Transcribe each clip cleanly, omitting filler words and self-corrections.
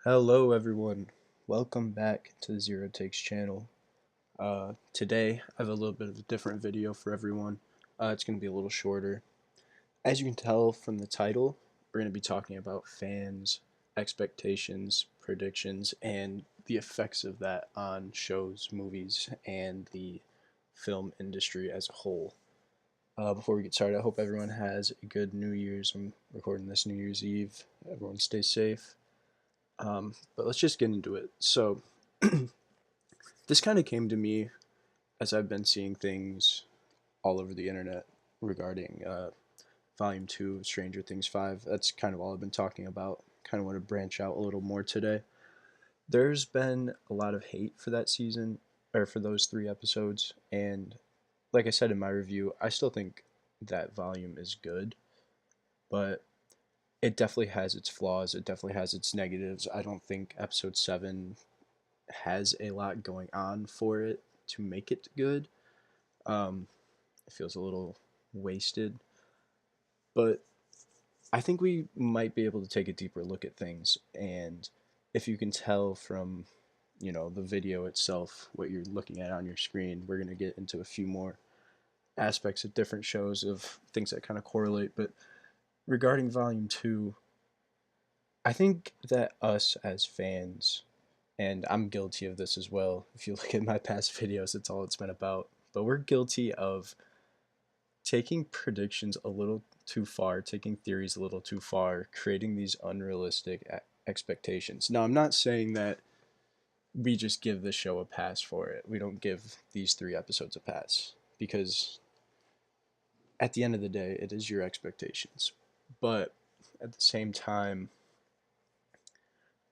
Hello everyone, welcome back to the ZeroTakes channel. Today I have a little bit of a different video for everyone. It's going to be a little shorter. As you can tell from the title, we're going to be talking about fans, expectations, predictions, and the effects of that on shows, movies, and the film industry as a whole. Before we get started, I hope everyone has a good New Year's. I'm recording this New Year's Eve. Everyone stay safe. But let's just get into it. So, this kind of came to me as I've been seeing things all over the internet regarding Volume 2 of Stranger Things 5. That's kind of all I've been talking about. Kind of want to branch out a little more today. There's been a lot of hate for that season, or for those 3 episodes, and like I said in my review, I still think that volume is good, but it definitely has its flaws. It definitely has its negatives. I don't think episode 7 has a lot going on for it to make it good. It feels a little wasted, but I think we might be able to take a deeper look at things. And if you can tell from, the video itself, what you're looking at on your screen, we're going to get into a few more aspects of different shows of things that kind of correlate. But regarding Volume 2, I think that us as fans, and I'm guilty of this as well. If you look at my past videos, it's all it's been about. But we're guilty of taking predictions a little too far, taking theories a little too far, creating these unrealistic expectations. Now, I'm not saying that we just give the show a pass for it. We don't give these 3 episodes a pass because at the end of the day, it is your expectations. But at the same time,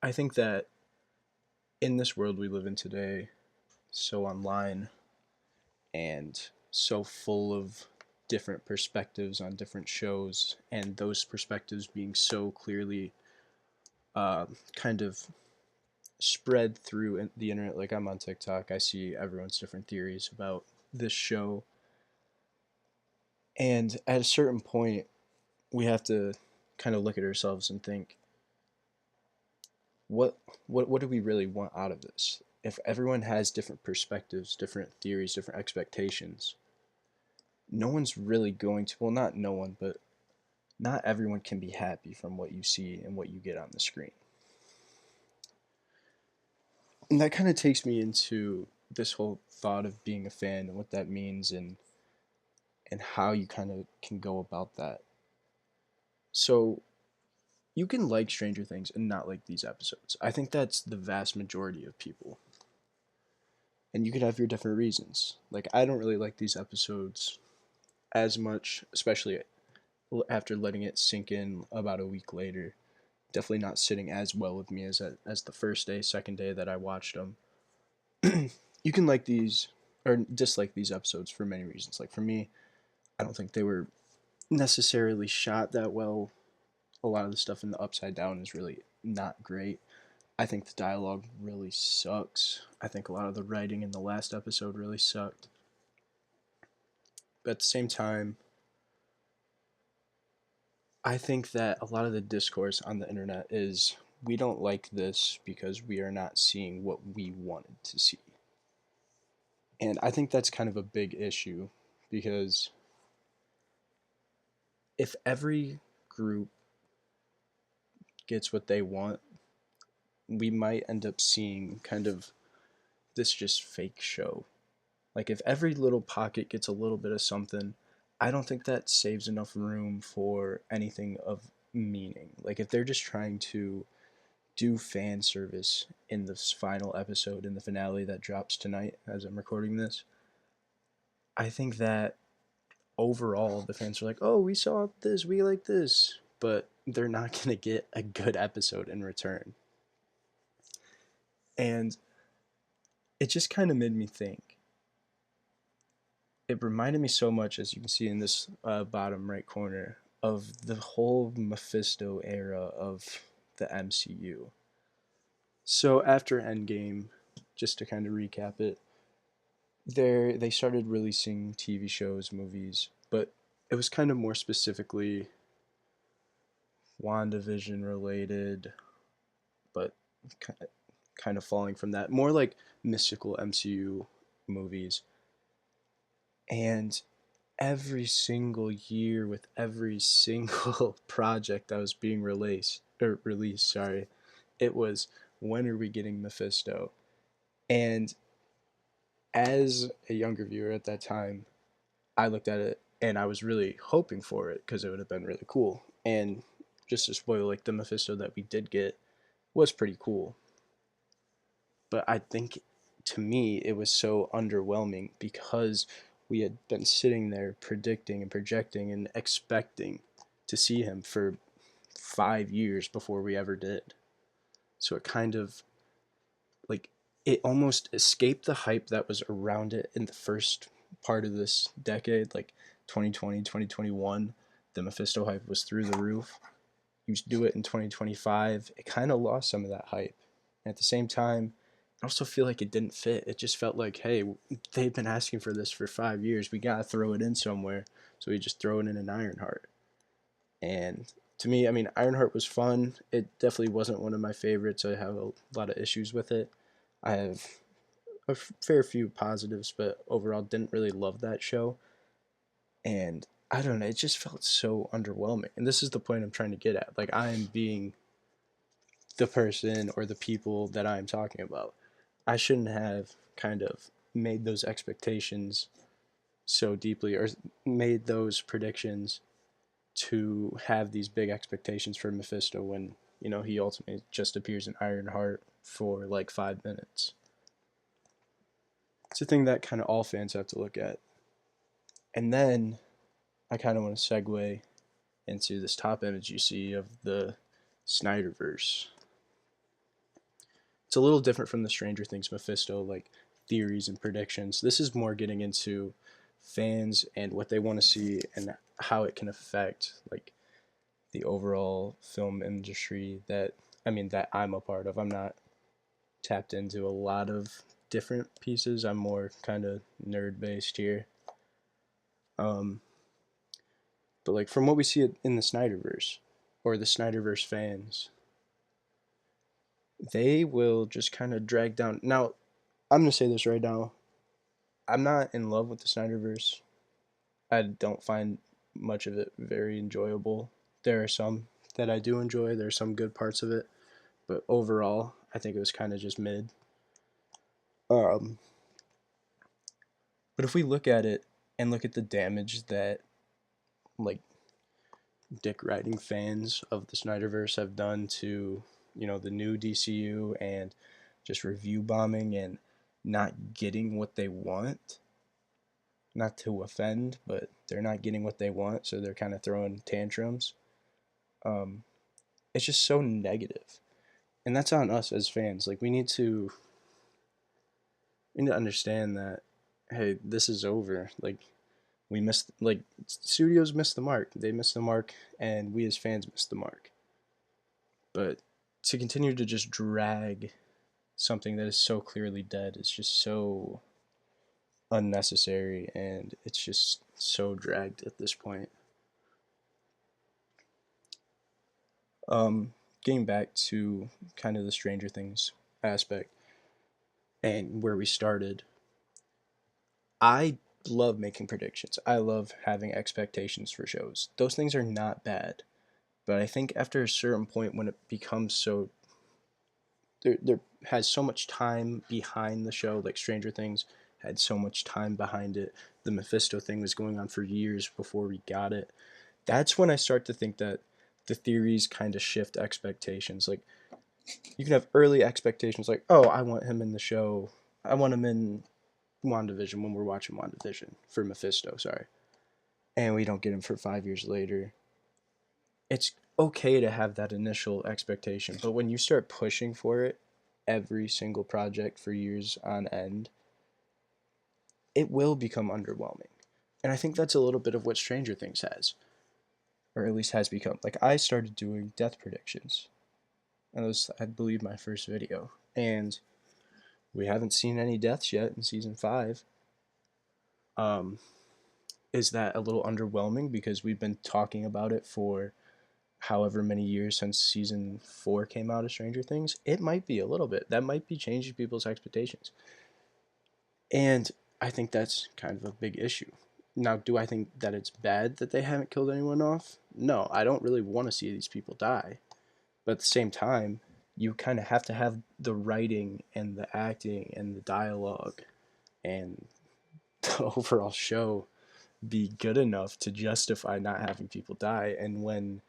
I think that in this world we live in today, so online and so full of different perspectives on different shows, and those perspectives being so clearly uh, kind of spread through the internet. Like, I'm on TikTok, I see everyone's different theories about this show, and at a certain point, we have to kind of look at ourselves and think, what what do we really want out of this? If everyone has different perspectives, different theories, different expectations, no one's really going to, well, not no one, but not everyone can be happy from what you see and what you get on the screen. And that kind of takes me into this whole thought of being a fan and what that means, and how you kind of can go about that. So you can like Stranger Things and not like these episodes. I think that's the vast majority of people. And you could have your different reasons. Like, I don't really like these episodes as much, especially after letting it sink in about a week later. Definitely not sitting as well with me as the first day, second day that I watched them. You can like these or dislike these episodes for many reasons. Like, for me, I don't think they were necessarily shot that well. A lot of the stuff in the Upside Down is really not great. I think the dialogue really sucks. I think a lot of the writing in the last episode really sucked. But at the same time, I think that a lot of the discourse on the internet is, we don't like this because we are not seeing what we wanted to see. And I think that's kind of a big issue, because if every group gets what they want, we might end up seeing kind of this just fake show. Like, if every little pocket gets a little bit of something, I don't think that saves enough room for anything of meaning. Like, if they're just trying to do fan service in this final episode, in the finale that drops tonight as I'm recording this, I think that overall the fans are like, oh, we saw this, we like this, but they're not going to get a good episode in return. And it just kind of made me think. It reminded me so much, as you can see in this bottom right corner, of the whole Mephisto era of the MCU. So after Endgame, just to kind of recap it, they started releasing TV shows, movies, but it was kind of more specifically WandaVision related, but kind of falling from that, more like mystical MCU movies. And every single year with every single project that was being released, sorry, it was, when are we getting Mephisto? And as a younger viewer at that time, I looked at it and I was really hoping for it because it would have been really cool. And just to spoil, like, the Mephisto that we did get was pretty cool. But I think, to me, it was so underwhelming because we had been sitting there predicting and projecting and expecting to see him for 5 years before we ever did. So it kind of, like, it almost escaped the hype that was around it in the first part of this decade, like 2020, 2021. The Mephisto hype was through the roof. You do it in 2025, it kind of lost some of that hype. And at the same time, I also feel like it didn't fit. It just felt like, hey, they've been asking for this for 5 years. We gotta throw it in somewhere. So we just throw it in an Ironheart. And to me, I mean, Ironheart was fun. It definitely wasn't one of my favorites. I have a lot of issues with it. I have a fair few positives, but overall didn't really love that show. And I don't know, it just felt so underwhelming. And this is the point I'm trying to get at. Like, I am being the person or the people that I'm talking about. I shouldn't have kind of made those expectations so deeply, or made those predictions to have these big expectations for Mephisto when, he ultimately just appears in Ironheart for like 5 minutes. It's a thing that kind of all fans have to look at. And then I kind of want to segue into this top image you see of the Snyderverse. It's a little different from the Stranger Things Mephisto, like, theories and predictions. This is more getting into fans and what they want to see and how it can affect, like, the overall film industry that I'm a part of. I'm not tapped into a lot of different pieces. I'm more kind of nerd based here. But like, from what we see in the Snyderverse, or the Snyderverse fans, they will just kind of drag down. Now, I'm gonna say this right now. I'm not in love with the Snyderverse. I don't find much of it very enjoyable. There are some that I do enjoy. There are some good parts of it, but overall, I think it was kind of just mid. Um, but if we look at it and look at the damage that, like, dick riding fans of the Snyderverse have done to, the new DCU, and just review bombing and not getting what they want. Not to offend, but they're not getting what they want, so they're kind of throwing tantrums. Um, it's just so negative, and that's on us as fans. Like, we need to understand that, hey, this is over. Like, we missed, like, studios missed the mark. They missed the mark, and we as fans missed the mark. But to continue to just drag something that is so clearly dead is just so unnecessary, and it's just so dragged at this point. Getting back to kind of the Stranger Things aspect and where we started, I love making predictions. I love having expectations for shows. Those things are not bad, but I think after a certain point, when it becomes so, there has so much time behind the show, like Stranger Things had so much time behind it. The Mephisto thing was going on for years before we got it. That's when I start to think that the theories kind of shift expectations. Like, you can have early expectations, like, oh, I want him in the show. I want him in WandaVision when we're watching WandaVision for Mephisto, sorry. And we don't get him for 5 years later. It's okay to have that initial expectation, but when you start pushing for it every single project for years on end, it will become underwhelming. And I think that's a little bit of what Stranger Things has, or at least has become. Like, I started doing death predictions. And that was, I believe, my first video. And we haven't seen any deaths yet in season 5. Is that a little underwhelming because we've been talking about it for however many years since season 4 came out of Stranger Things, it might be a little bit. That might be changing people's expectations. And I think that's kind of a big issue. Now, do I think that it's bad that they haven't killed anyone off? No, I don't really want to see these people die. But at the same time, you kind of have to have the writing and the acting and the dialogue and the overall show be good enough to justify not having people die. And when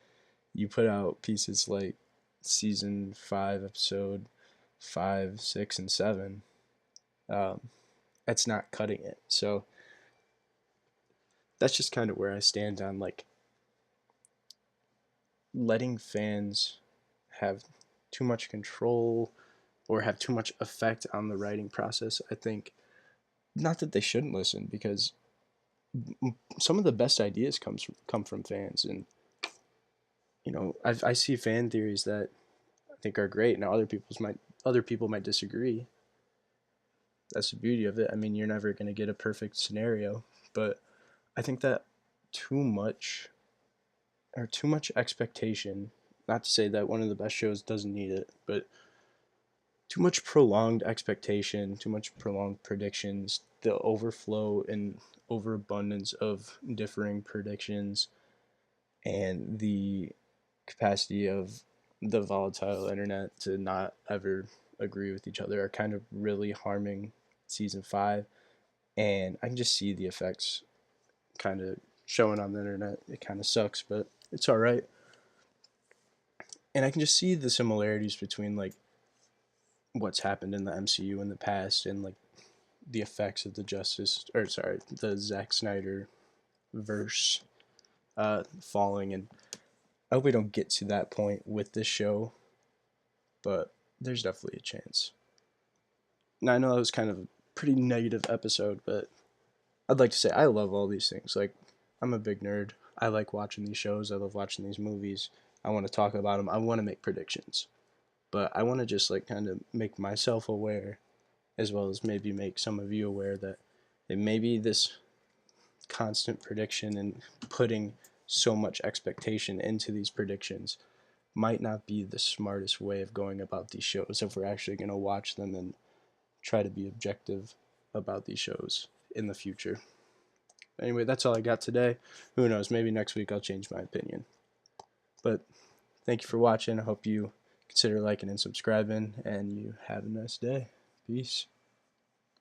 you put out pieces like season 5, episode 5, 6, and 7, um, that's not cutting it. So that's just kind of where I stand on like letting fans have too much control or have too much effect on the writing process. I think not that they shouldn't listen, because some of the best ideas come from fans, and I see fan theories that I think are great. Now other people might disagree. That's the beauty of it. I mean, you're never going to get a perfect scenario, but I think that too much too much expectation, not to say that one of the best shows doesn't need it, but too much prolonged expectation, too much prolonged predictions, the overflow and overabundance of differing predictions, and the capacity of the volatile internet to not ever agree with each other are kind of really harming season 5. And I can just see the effects kind of showing on the internet. It kind of sucks, but it's all right. And I can just see the similarities between like what's happened in the MCU in the past and like the effects of the Zack Snyder verse falling. And I hope we don't get to that point with this show, but there's definitely a chance. Now I know that was kind of a pretty negative episode, but I'd like to say I love all these things. Like, I'm a big nerd. I like watching these shows. I love watching these movies. I want to talk about them. I want to make predictions, but I want to just like kind of make myself aware, as well as maybe make some of you aware that it may be this constant prediction and putting so much expectation into these predictions might not be the smartest way of going about these shows if we're actually going to watch them and try to be objective about these shows in the future. Anyway, that's all I got today. Who knows? Maybe next week I'll change my opinion. But thank you for watching. I hope you consider liking and subscribing, and you have a nice day. Peace.